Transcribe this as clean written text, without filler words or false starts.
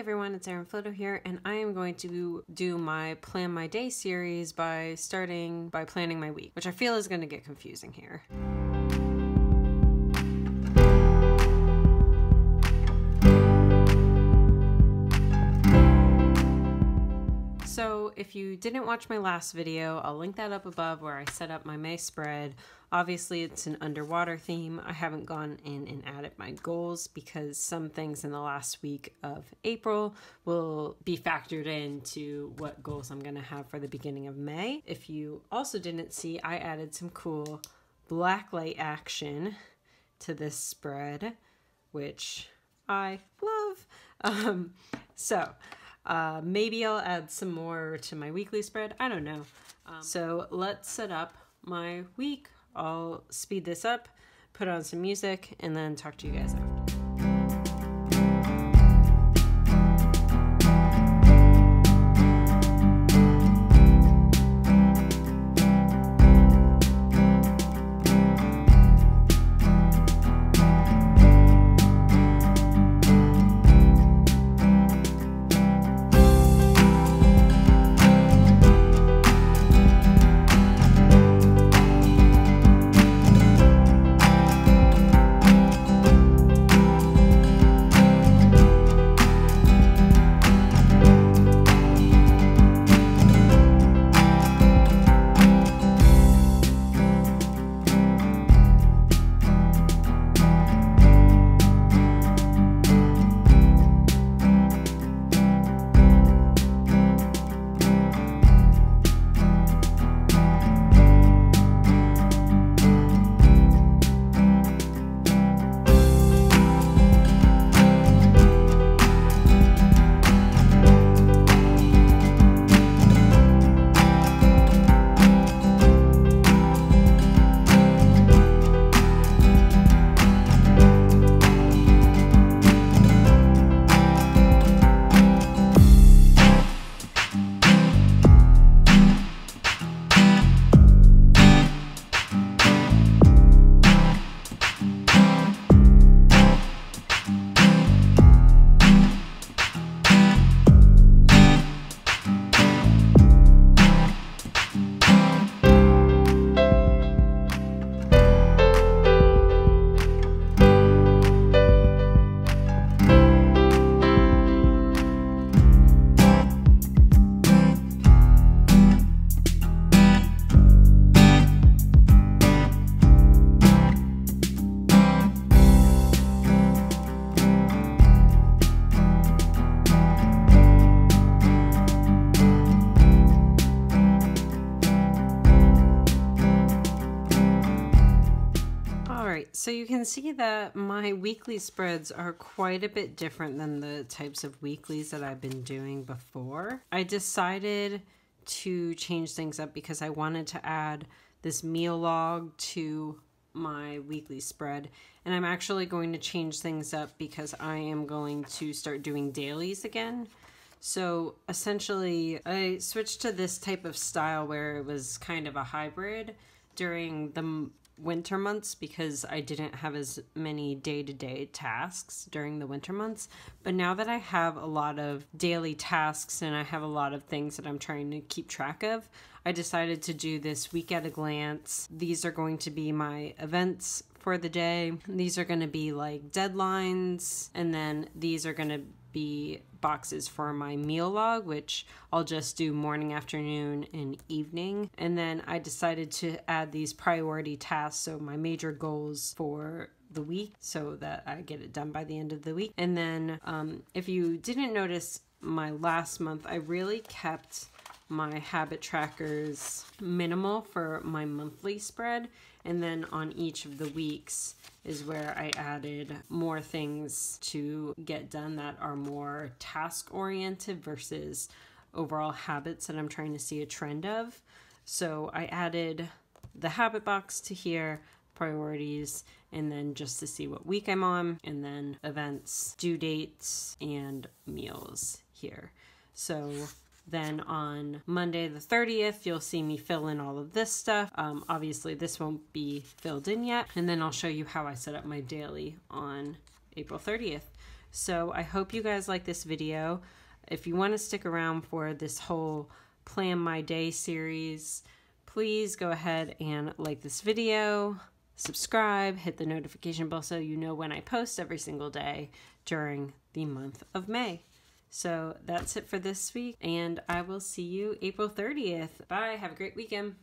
everyone, it's Erin Floto here, and I am going to do my Plan My Day series by starting by planning my week, which I feel is going to get confusing here. So if you didn't watch my last video, I'll link that up above where I set up my May spread. Obviously it's an underwater theme. I haven't gone in and added my goals because some things in the last week of April will be factored into what goals I'm going to have for the beginning of May. If you also didn't see, I added some cool blacklight action to this spread, which I love. Maybe I'll add some more to my weekly spread. I don't know. So let's set up my week. I'll speed this up, put on some music, and then talk to you guys after. So you can see that my weekly spreads are quite a bit different than the types of weeklies that I've been doing before. I decided to change things up because I wanted to add this meal log to my weekly spread, and I'm actually going to change things up because I am going to start doing dailies again. So essentially I switched to this type of style where it was kind of a hybrid during the winter months because I didn't have as many day-to-day tasks during the winter months. But now that I have a lot of daily tasks and I have a lot of things that I'm trying to keep track of, I decided to do this week at a glance. These are going to be my events for the day. These are going to be like deadlines, and then these are going to be boxes for my meal log, which I'll just do morning, afternoon, and evening. And then I decided to add these priority tasks, so my major goals for the week, so that I get it done by the end of the week. And then if you didn't notice my last month, I really kept my habit trackers minimal for my monthly spread, and then on each of the weeks is where I added more things to get done that are more task oriented versus overall habits that I'm trying to see a trend of. So I added the habit box to here, priorities, and then just to see what week I'm on, and then events, due dates, and meals here. So then on Monday the 30th, you'll see me fill in all of this stuff. Obviously this won't be filled in yet. And then I'll show you how I set up my daily on April 30th. So I hope you guys like this video. If you want to stick around for this whole Plan My Day series, please go ahead and like this video, subscribe, hit the notification bell so you know when I post every single day during the month of May. So that's it for this week, and I will see you April 30th. Bye. Have a great weekend.